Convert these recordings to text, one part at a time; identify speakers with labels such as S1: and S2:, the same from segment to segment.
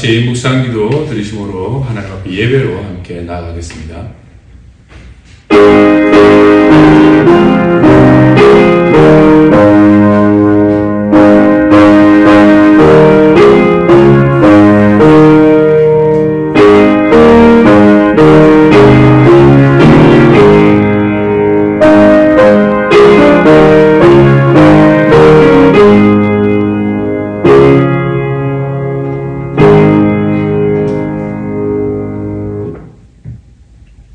S1: 같이 묵상기도 들으심으로 하나님 앞에 예배로 함께 나아가겠습니다.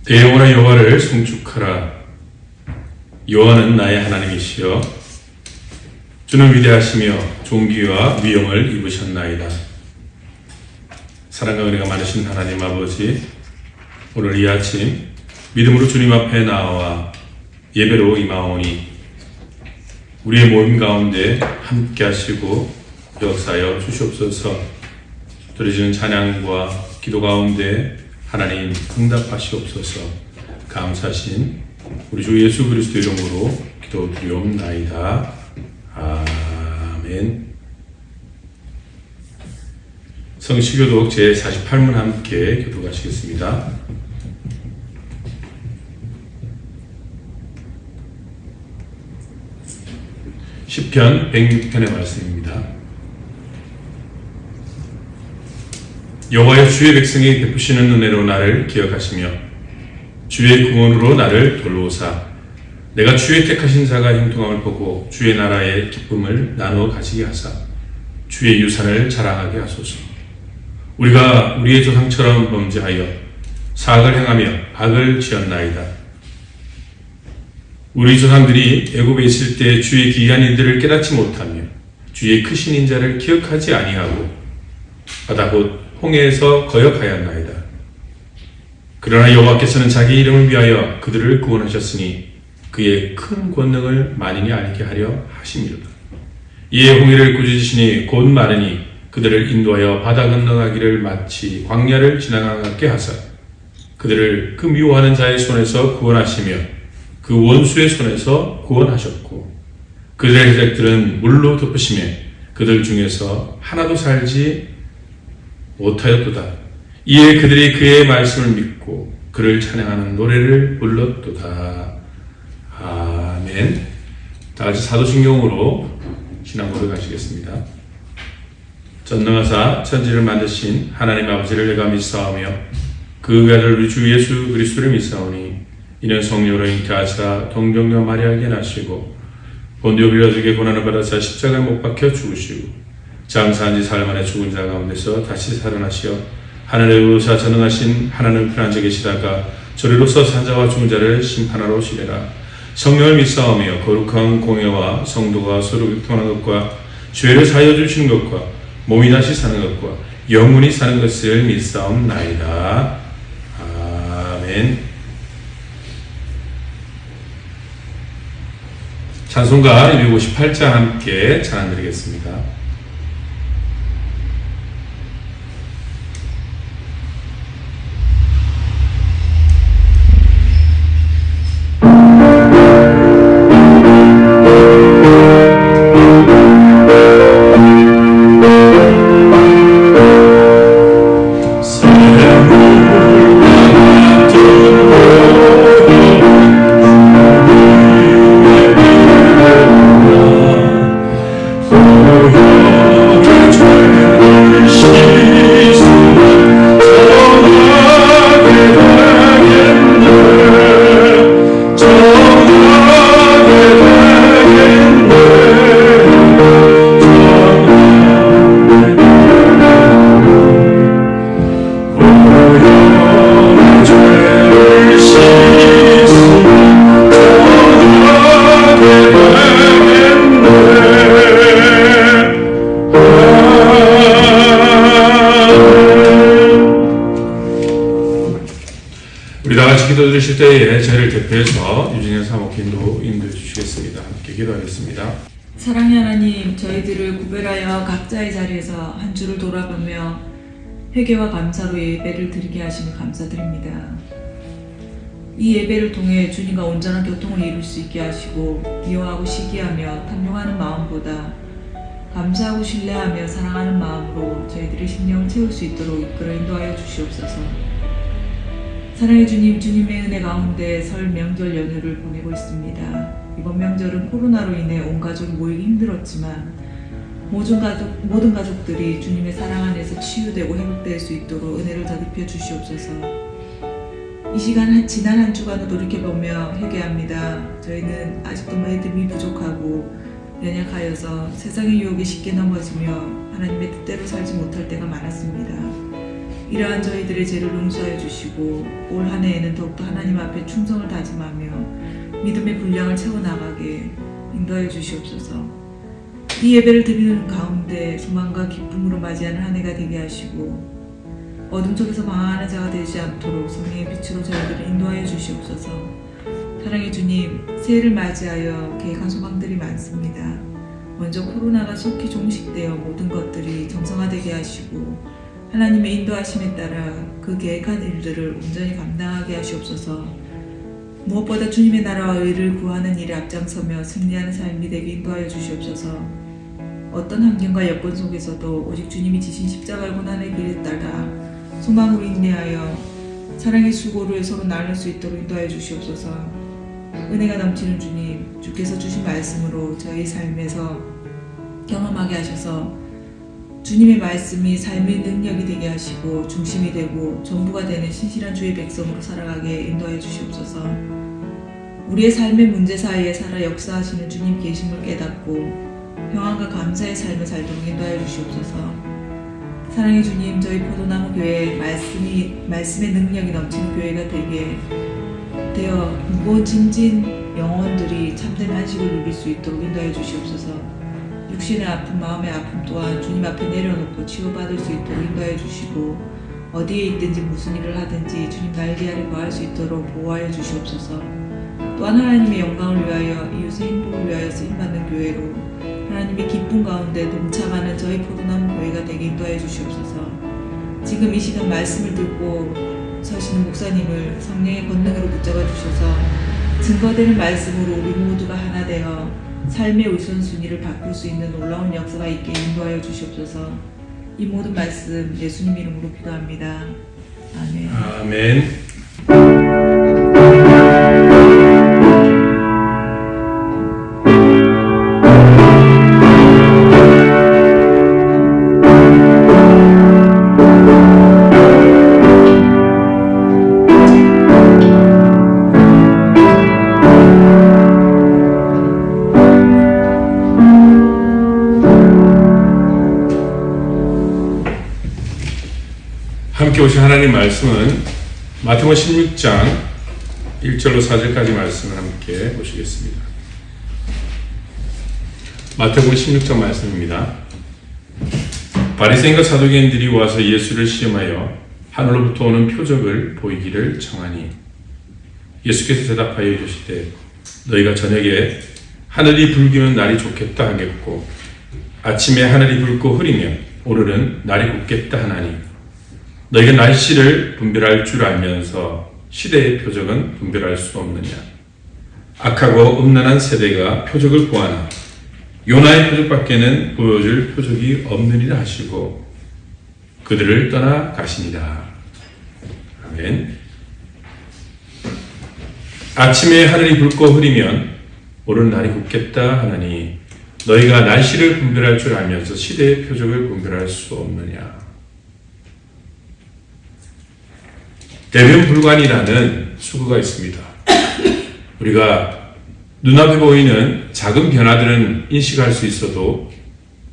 S1: 대영원한 여호와를 송축하라. 여호와는 나의 하나님이시여 주는 위대하시며 존귀와 위엄을 입으셨나이다. 사랑과 은혜가 많으신 하나님 아버지, 오늘 이 아침 믿음으로 주님 앞에 나와 예배로 임하오니 우리의 모임 가운데 함께 하시고 역사하여 주시옵소서. 드려지는 찬양과 기도 가운데 하나님 응답하시옵소서. 감사하신 우리 주 예수 그리스도 이름으로 기도드리옵나이다. 아멘. 성시교독 제48문 함께 교독하시겠습니다. 시편 106편의 말씀입니다. 여호와여, 주의 백성이 베푸시는 은혜로 나를 기억하시며 주의 구원으로 나를 돌보사 내가 주의 택하신 자가 형통함을 보고 주의 나라의 기쁨을 나누어 가지게 하사 주의 유산을 자랑하게 하소서. 우리가 우리의 조상처럼 범죄하여 사악을 행하며 악을 지었나이다. 우리 조상들이 애굽에 있을 때 주의 기이한 일들을 깨닫지 못하며 주의 크신 인자를 기억하지 아니하고 바다 곧 홍해에서 거역하였나이다. 그러나 여호와께서는 자기 이름을 위하여 그들을 구원하셨으니 그의 큰 권능을 만인이 알게 하려 하심이로다. 이에 홍해를 꾸짖으시니 곧 마르니 그들을 인도하여 바다 건너가기를 마치 광야를 지나가게 하사 그들을 그 미워하는 자의 손에서 구원하시며 그 원수의 손에서 구원하셨고 그들의 세력들은 물로 덮으시매 그들 중에서 하나도 살지 못하였도다. 이에 그들이 그의 말씀을 믿고 그를 찬양하는 노래를 불렀도다. 아멘. 다같이 사도신경으로 신앙 고백하시겠습니다. 전능하사 천지를 만드신 하나님 아버지를 내가 믿사오며 그 아들 우리 주 예수 그리스도를 믿사오니 이는 성령으로 잉태하사 동정녀 마리아에게 나시고 본디오 빌라도에게 고난을 받아사 십자가에 못 박혀 죽으시고 장사한 지 사흘 만에 죽은 자 가운데서 다시 살아나시어 하늘에 오르사 전능하신 하나님 편한 계시다가 저리로서 산자와 죽은 자를 심판하러 오시리라. 성령을 믿사오며 거룩한 공예와 성도가 서로 교통하는 것과 죄를 사하여 주시는 것과 몸이 다시 사는 것과 영원히 사는 것을 믿사옵나이다. 아멘. 찬송가 258장 함께 찬양 드리겠습니다. 기도드리실 때에 저희를 대표해서 유진현 사목님도 인도해 주시겠습니다. 함께 기도하겠습니다.
S2: 사랑의 하나님, 저희들을 구별하여 각자의 자리에서 한 주를 돌아보며 회개와 감사로 예배를 드리게 하시니 감사드립니다. 이 예배를 통해 주님과 온전한 교통을 이룰 수 있게 하시고 미워하고 시기하며 탐욕하는 마음보다 감사하고 신뢰하며 사랑하는 마음으로 저희들의 심령을 채울 수 있도록 이끌어 인도하여 주시옵소서. 사랑의 주님, 주님의 은혜 가운데 설 명절 연휴를 보내고 있습니다. 이번 명절은 코로나로 인해 온 가족이 모이기 힘들었지만 모든 가족들이 주님의 사랑 안에서 치유되고 회복될 수 있도록 은혜를 더입혀 주시옵소서. 이 시간 지난 한 주간을 돌이켜보며 회개합니다. 저희는 아직도 믿음이 부족하고 연약하여서 세상의 유혹에 쉽게 넘어지며 하나님의 뜻대로 살지 못할 때가 많았습니다. 이러한 저희들의 죄를 용서해 주시고 올 한 해에는 더욱더 하나님 앞에 충성을 다짐하며 믿음의 분량을 채워나가게 인도해 주시옵소서. 이 예배를 드리는 가운데 소망과 기쁨으로 맞이하는 한 해가 되게 하시고 어둠 속에서 방황하는 자가 되지 않도록 성령의 빛으로 저희들을 인도하여 주시옵소서. 사랑의 주님, 새해를 맞이하여 계획한 소망들이 많습니다. 먼저 코로나가 속히 종식되어 모든 것들이 정상화되게 하시고 하나님의 인도하심에 따라 그 계획한 일들을 온전히 감당하게 하시옵소서. 무엇보다 주님의 나라와 의를 구하는 일에 앞장서며 승리하는 삶이 되게 인도하여 주시옵소서. 어떤 환경과 여건 속에서도 오직 주님이 지신 십자가의 고난의 길에 따라 소망으로 인내하여 사랑의 수고를 서로 나눌 수 있도록 인도하여 주시옵소서. 은혜가 넘치는 주님, 주께서 주신 말씀으로 저희 삶에서 경험하게 하셔서 주님의 말씀이 삶의 능력이 되게 하시고 중심이 되고 전부가 되는 신실한 주의 백성으로 살아가게 인도하여 주시옵소서. 우리의 삶의 문제 사이에 살아 역사하시는 주님 계심을 깨닫고 평안과 감사의 삶을 살도록 인도하여 주시옵소서. 사랑의 주님, 저희 포도나무 교회 말씀의 능력이 넘치는 교회가 되게 되어 무거운 짐진 영혼들이 참된 안식을 누릴 수 있도록 인도하여 주시옵소서. 육신의 아픔, 마음의 아픔 또한 주님 앞에 내려놓고 치유받을 수 있도록 인도하여 주시고 어디에 있든지 무슨 일을 하든지 주님 날개 아래 거할 수 있도록 보호하여 주시옵소서. 또한 하나님의 영광을 위하여 이웃의 행복을 위하여 쓰임받는 교회로 하나님의 기쁨 가운데 동참하는 저희 포도나무 교회가 되게 인도하여 주시옵소서. 지금 이 시간 말씀을 듣고 서시는 목사님을 성령의 권능으로 붙잡아 주셔서 증거되는 말씀으로 우리 모두가 하나 되어 삶의 우선순위를 바꿀 수 있는 놀라운 역사가 있게 인도하여 주시옵소서. 이 모든 말씀 예수님 이름으로 기도합니다. 아멘.
S1: 아멘. 함께 오신 하나님 말씀은 마태복음 16장 1절로 4절까지 말씀을 함께 보시겠습니다. 마태복음 16장 말씀입니다. 바리새인과 사두개인들이 와서 예수를 시험하여 하늘로부터 오는 표적을 보이기를 청하니 예수께서 대답하여 이르시되 너희가 저녁에 하늘이 붉으면 날이 좋겠다 하겠고 아침에 하늘이 붉고 흐리면 오늘은 날이 굽겠다 하나니 너희가 날씨를 분별할 줄 알면서 시대의 표적은 분별할 수 없느냐. 악하고 음란한 세대가 표적을 구하나 요나의 표적밖에는 보여줄 표적이 없느니라 하시고 그들을 떠나 가시니라. 아멘. 아침에 하늘이 붉고 흐리면 오른 날이 굽겠다 하나니 너희가 날씨를 분별할 줄 알면서 시대의 표적을 분별할 수 없느냐. 대변불관이라는 수구가 있습니다. 우리가 눈앞에 보이는 작은 변화들은 인식할 수 있어도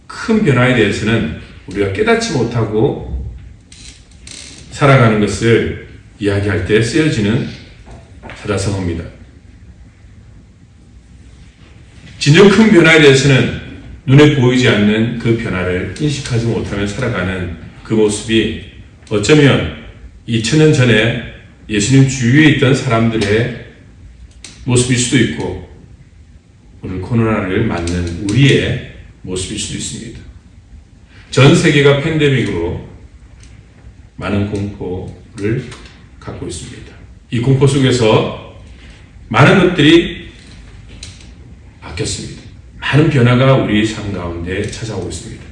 S1: 큰 변화에 대해서는 우리가 깨닫지 못하고 살아가는 것을 이야기할 때 쓰여지는 사자성어입니다. 진정 큰 변화에 대해서는 눈에 보이지 않는 그 변화를 인식하지 못하며 살아가는 그 모습이 어쩌면 2000년 전에 예수님 주위에 있던 사람들의 모습일 수도 있고 오늘 코로나를 맞는 우리의 모습일 수도 있습니다. 전 세계가 팬데믹으로 많은 공포를 갖고 있습니다. 이 공포 속에서 많은 것들이 바뀌었습니다. 많은 변화가 우리 삶 가운데 찾아오고 있습니다.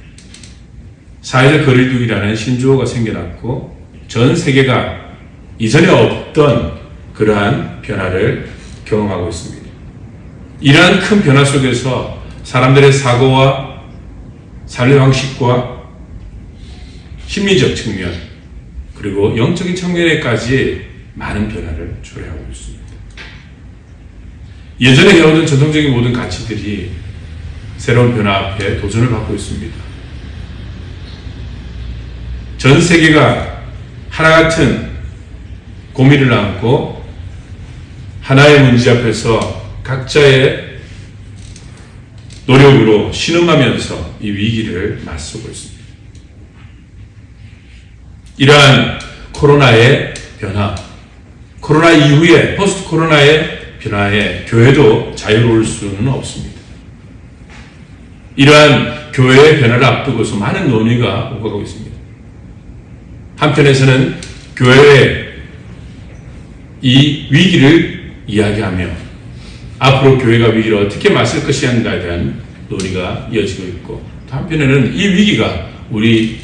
S1: 사회적 거리두기라는 신조어가 생겨났고 전 세계가 이전에 없던 그러한 변화를 경험하고 있습니다. 이러한 큰 변화 속에서 사람들의 사고와 삶의 방식과 심리적 측면 그리고 영적인 측면에까지 많은 변화를 초래하고 있습니다. 예전에 해오던 전통적인 모든 가치들이 새로운 변화 앞에 도전을 받고 있습니다. 전 세계가 하나 같은 고민을 안고 하나의 문제 앞에서 각자의 노력으로 신음하면서 이 위기를 맞서고 있습니다. 이러한 코로나의 변화, 코로나 이후에 포스트 코로나의 변화에 교회도 자유로울 수는 없습니다. 이러한 교회의 변화를 앞두고서 많은 논의가 오가고 있습니다. 한편에서는 교회의 이 위기를 이야기하며 앞으로 교회가 위기를 어떻게 맞설 것인가에 대한 논의가 이어지고 있고 또 한편에는 이 위기가 우리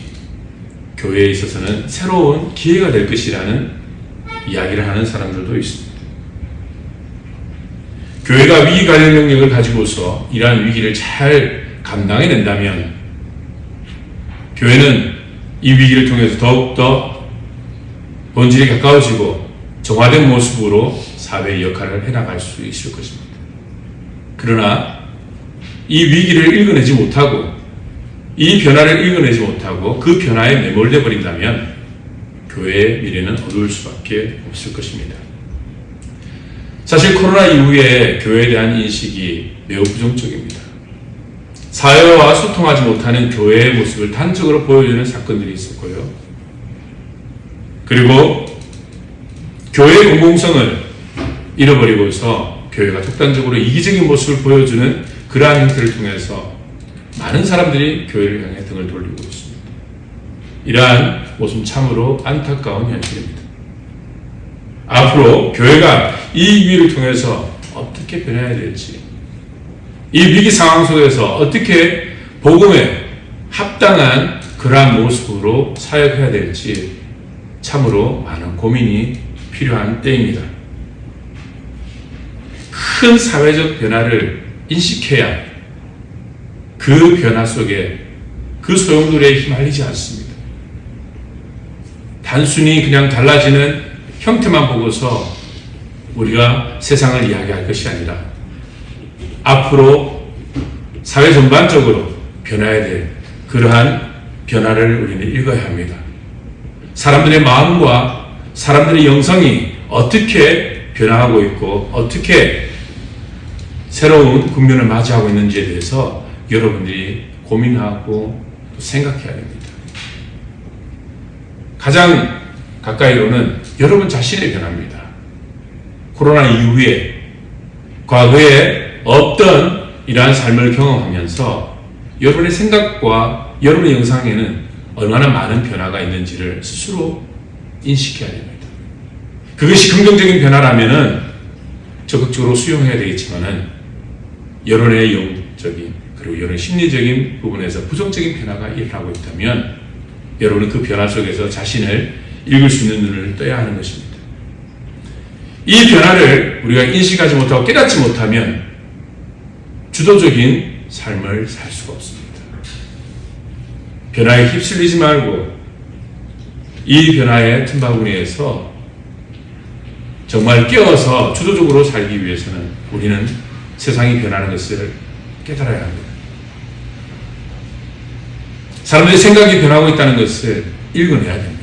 S1: 교회에 있어서는 새로운 기회가 될 것이라는 이야기를 하는 사람들도 있습니다. 교회가 위기 관련 능력을 가지고서 이러한 위기를 잘 감당해낸다면 교회는 이 위기를 통해서 더욱더 본질에 가까워지고 정화된 모습으로 사회의 역할을 해나갈 수 있을 것입니다. 그러나 이 위기를 읽어내지 못하고 이 변화를 읽어내지 못하고 그 변화에 매몰돼 버린다면 교회의 미래는 어두울 수밖에 없을 것입니다. 사실 코로나 이후에 교회에 대한 인식이 매우 부정적입니다. 사회와 소통하지 못하는 교회의 모습을 단적으로 보여주는 사건들이 있었고요. 그리고 교회의 공공성을 잃어버리고서 교회가 독단적으로 이기적인 모습을 보여주는 그러한 형태를 통해서 많은 사람들이 교회를 향해 등을 돌리고 있습니다. 이러한 모습은 참으로 안타까운 현실입니다. 앞으로 교회가 이 위기를 통해서 어떻게 변해야 될지, 이 위기 상황 속에서 어떻게 복음에 합당한 그러한 모습으로 사역해야 될지 참으로 많은 고민이 필요한 때입니다. 큰 사회적 변화를 인식해야 그 변화 속에 그 소용돌이에 휘말리지 않습니다. 단순히 그냥 달라지는 형태만 보고서 우리가 세상을 이야기할 것이 아니라 앞으로 사회 전반적으로 변화해야 될 그러한 변화를 우리는 읽어야 합니다. 사람들의 마음과 사람들의 영성이 어떻게 변화하고 있고 어떻게 새로운 국면을 맞이하고 있는지에 대해서 여러분들이 고민하고 생각해야 됩니다. 가장 가까이로는 여러분 자신의 변화입니다. 코로나 이후에 과거에 어떤 이러한 삶을 경험하면서 여러분의 생각과 여러분의 영상에는 얼마나 많은 변화가 있는지를 스스로 인식해야 됩니다. 그것이 긍정적인 변화라면은 적극적으로 수용해야 되겠지만은 여론의 영적인 그리고 여론의 심리적인 부분에서 부정적인 변화가 일어나고 있다면 여러분은 그 변화 속에서 자신을 읽을 수 있는 눈을 떠야 하는 것입니다. 이 변화를 우리가 인식하지 못하고 깨닫지 못하면 주도적인 삶을 살 수가 없습니다. 변화에 휩쓸리지 말고 이 변화의 틈바구니에서 정말 깨어서 주도적으로 살기 위해서는 우리는 세상이 변하는 것을 깨달아야 합니다. 사람들의 생각이 변하고 있다는 것을 읽어내야 됩니다.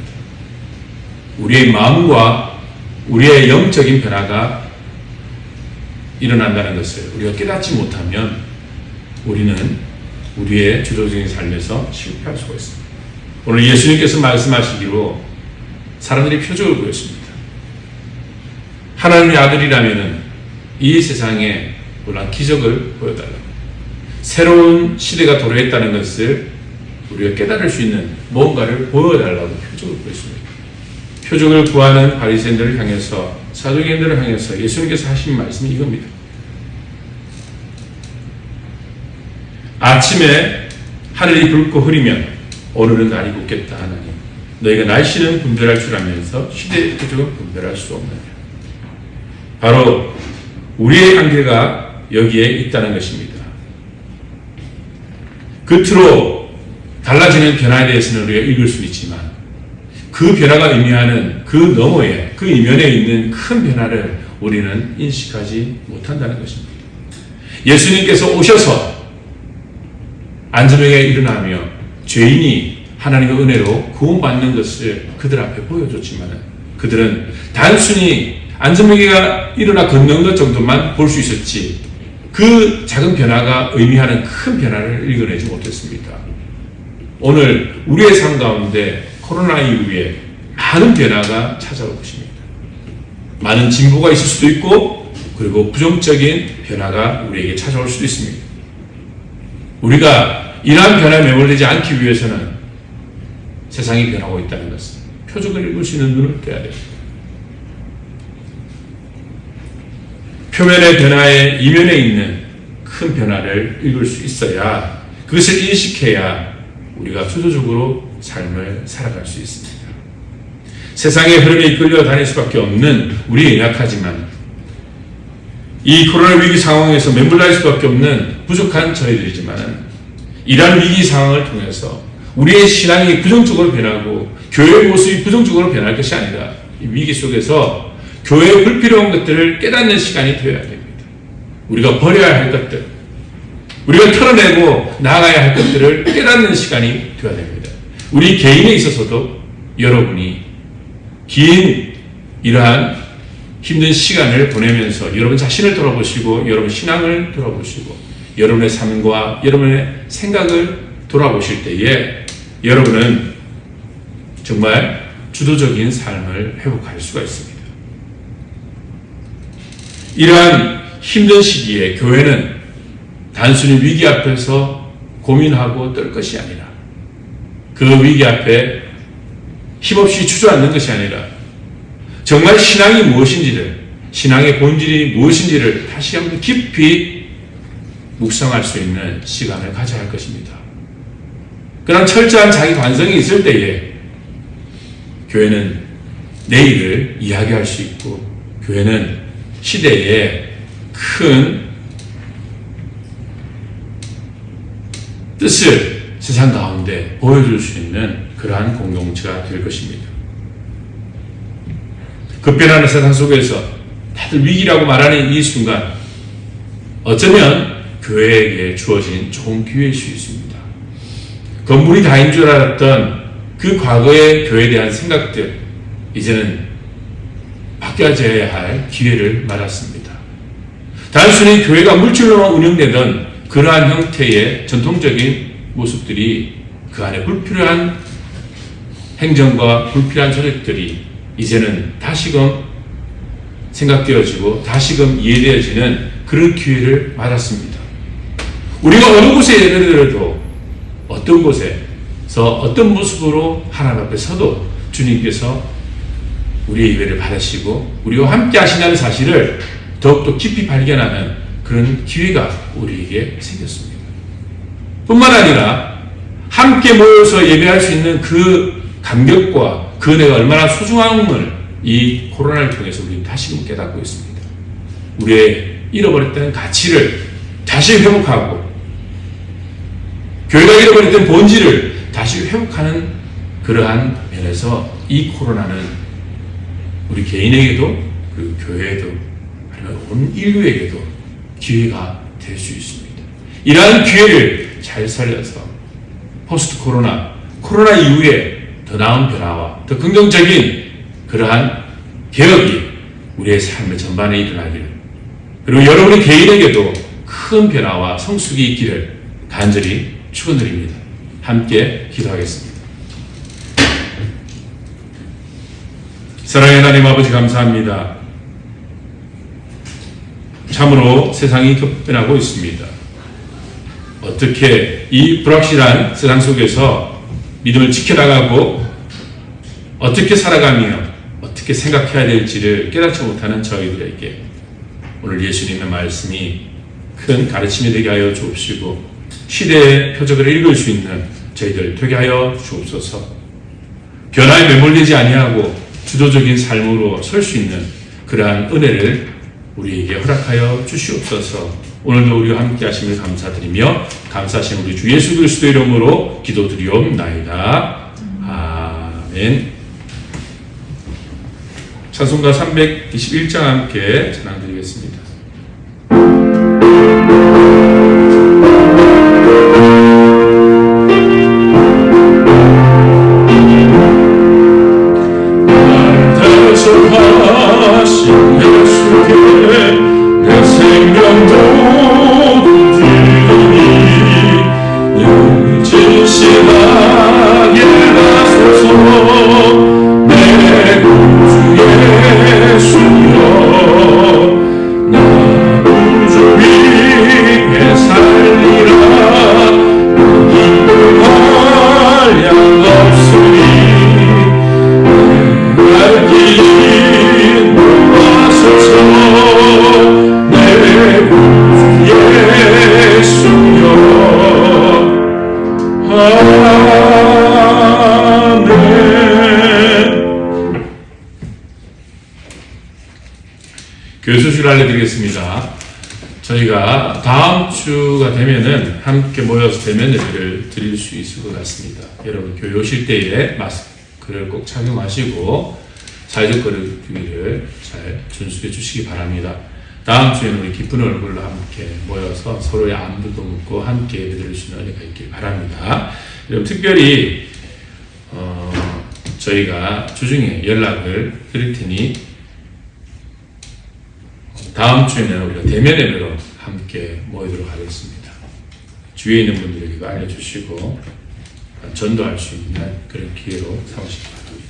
S1: 우리의 마음과 우리의 영적인 변화가 일어난다는 것을 우리가 깨닫지 못하면 우리는 우리의 주도적인 삶에서 실패할 수가 있습니다. 오늘 예수님께서 말씀하시기로 사람들이 표적을 보였습니다. 하나님의 아들이라면 이 세상에 놀라운 기적을 보여달라고, 새로운 시대가 도래했다는 것을 우리가 깨달을 수 있는 뭔가를 보여달라고 표적을 보였습니다. 표적을 구하는 바리새인들을 향해서, 사두개인들을 향해서 예수님께서 하신 말씀이 이겁니다. 아침에 하늘이 붉고 흐리면 오늘은 날이 굽겠다 하나니 너희가 날씨는 분별할 줄 알면서 시대의 표적은 분별할 수 없느냐. 바로 우리의 한계가 여기에 있다는 것입니다. 겉으로 달라지는 변화에 대해서는 우리가 읽을 수 있지만 그 변화가 의미하는 그 너머에, 그 이면에 있는 큰 변화를 우리는 인식하지 못한다는 것입니다. 예수님께서 오셔서 안전하게 일어나며 죄인이 하나님의 은혜로 구원받는 것을 그들 앞에 보여줬지만 그들은 단순히 안전하게가 일어나 걷는 것 정도만 볼 수 있었지 그 작은 변화가 의미하는 큰 변화를 읽어내지 못했습니다. 오늘 우리의 삶 가운데 코로나 이후에 많은 변화가 찾아올 것입니다. 많은 진보가 있을 수도 있고 그리고 부정적인 변화가 우리에게 찾아올 수도 있습니다. 우리가 이러한 변화에 매몰되지 않기 위해서는 세상이 변하고 있다는 것은 표적을 읽을 수 있는 눈을 떼야 됩니다. 표면의 변화에 이면에 있는 큰 변화를 읽을 수 있어야 그것을 인식해야 우리가 수도적으로 삶을 살아갈 수 있습니다. 세상의 흐름에 이끌려 다닐 수밖에 없는 우리 연약하지만 이 코로나 위기 상황에서 매몰될 수밖에 없는 부족한 저희들이지만 이러한 위기 상황을 통해서 우리의 신앙이 부정적으로 변하고 교회의 모습이 부정적으로 변할 것이 아니라 이 위기 속에서 교회의 불필요한 것들을 깨닫는 시간이 되어야 됩니다. 우리가 버려야 할 것들, 우리가 털어내고 나아가야 할 것들을 깨닫는 시간이 되어야 됩니다. 우리 개인에 있어서도 여러분이 긴 이러한 힘든 시간을 보내면서 여러분 자신을 돌아보시고 여러분 신앙을 돌아보시고 여러분의 삶과 여러분의 생각을 돌아보실 때에 여러분은 정말 주도적인 삶을 회복할 수가 있습니다. 이러한 힘든 시기에 교회는 단순히 위기 앞에서 고민하고 떨 것이 아니라 그 위기 앞에 힘없이 주저앉는 것이 아니라 정말 신앙이 무엇인지를, 신앙의 본질이 무엇인지를 다시 한번 깊이 묵상할 수 있는 시간을 가져야 할 것입니다. 그런 철저한 자기 반성이 있을 때에 교회는 내일을 이야기할 수 있고 교회는 시대에 큰 뜻을 세상 가운데 보여줄 수 있는 그러한 공동체가 될 것입니다. 급변하는 세상 속에서 다들 위기라고 말하는 이 순간 어쩌면 교회에게 주어진 좋은 기회일 수 있습니다. 건물이 다인 줄 알았던 그 과거의 교회에 대한 생각들 이제는 바뀌어져야 할 기회를 맞았습니다. 단순히 교회가 물질로만 운영되던 그러한 형태의 전통적인 모습들이 그 안에 불필요한 행정과 불필요한 조직들이 이제는 다시금 생각되어지고 다시금 이해되어지는 그런 기회를 맞았습니다. 우리가 어느 곳에 예를 들어도 어떤 곳에서 어떤 모습으로 하나님 앞에 서도 주님께서 우리의 예배를 받으시고 우리와 함께 하신다는 사실을 더욱더 깊이 발견하는 그런 기회가 우리에게 생겼습니다. 뿐만 아니라 함께 모여서 예배할 수 있는 그 감격과 그 은혜가 얼마나 소중함을 이 코로나를 통해서 우리는 다시금 깨닫고 있습니다. 우리의 잃어버렸던 가치를 다시 회복하고 교회가 잃어버렸던 본질을 다시 회복하는 그러한 면에서 이 코로나는 우리 개인에게도 그리고 교회에도 아니면 온 인류에게도 기회가 될 수 있습니다. 이러한 기회를 잘 살려서 포스트 코로나 이후에 더 나은 변화와 더 긍정적인 그러한 개혁이 우리의 삶의 전반에 일어나기를 그리고 여러분의 개인에게도 큰 변화와 성숙이 있기를 간절히 축원드립니다. 함께 기도하겠습니다. 사랑의 하나님 아버지 감사합니다. 참으로 세상이 급변하고 있습니다. 어떻게 이 불확실한 세상 속에서 믿음을 지켜나가고 어떻게 살아가며 어떻게 생각해야 될지를 깨닫지 못하는 저희들에게 오늘 예수님의 말씀이 큰 가르침이 되게 하여 주옵시고 시대의 표적을 읽을 수 있는 저희들 되게 하여 주옵소서. 변화에 매몰되지 아니하고 주도적인 삶으로 설 수 있는 그러한 은혜를 우리에게 허락하여 주시옵소서. 오늘도 우리와 함께 하심을 감사드리며 감사하신 우리 주 예수 그리스도 이름으로 기도드리옵나이다. 아멘. 찬송가 321장 함께 찬양드리겠습니다. 하신 예수께 내 생명도 드리니 진실하게 하소서. 내 구주 예수여 나 구주 위에 살리라. 인도할 양 없으니 알기 모아소서. 내 구주 예수여 아멘. 교회 소식을 알려드리겠습니다. 저희가 다음 주가 되면은 함께 모여서 대면 예배를 드릴 수 있을 것 같습니다. 여러분 교회 오실 때에 마스크를 꼭 착용하시고 사회적 거리두기를 잘 준수해 주시기 바랍니다. 다음 주에는 우리 기쁜 얼굴로 함께 모여서 서로의 안부도 묻고 함께 예배드릴 수 있는 은혜가 있길 바랍니다. 여러분 특별히 저희가 주중에 연락을 드릴 테니 다음 주에는 우리가 대면 예배로 함께 모이도록 하겠습니다. 주위에 있는 분들에게도 알려주시고 전도할 수 있는 그런 기회로 삼으시기 바랍니다.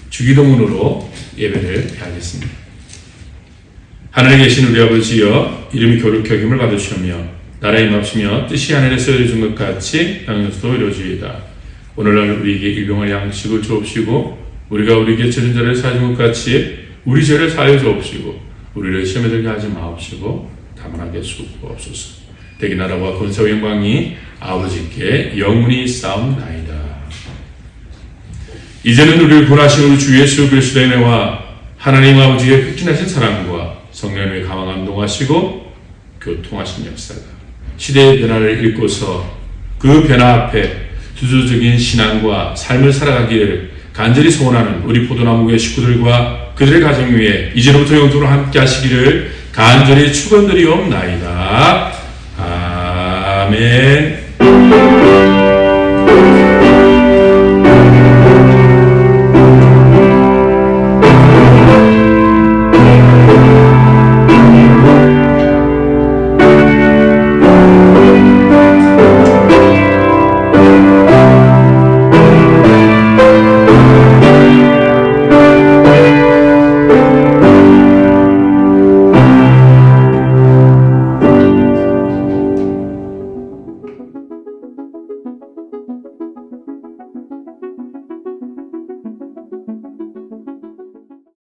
S1: 주기도문으로 예배를 하겠습니다. 하늘에 계신 우리 아버지여, 이름이 거룩히 여김을 받으시오며 나라에 임하시며 뜻이 하늘에서 이루어진 것 같이 땅에서도 이루어지이다. 오늘날 우리에게 일용할 양식을 주옵시고 우리가 우리에게 죄진 자를 사하신 것 같이 우리 죄를 사하여 주옵시고 우리를 시험에 들게 하지 마옵시고 다만 하게 수옵소서. 대기 나라와 권세와 영광이 아버지께 영원히 싸움나이다. 이제는 우리를 구원하신 우리 주 예수 그리스도의 은혜와 하나님 아버지의 흑진하신 사랑과 성령님의 감화 감동하시고 교통하신 역사가 시대의 변화를 읽고서 그 변화 앞에 주도적인 신앙과 삶을 살아가기를 간절히 소원하는 우리 포도나무교회 식구들과 그들의 가정 위에 이제로부터 영원토록 함께 하시기를 간절히 축원드리옵나이다. 아멘.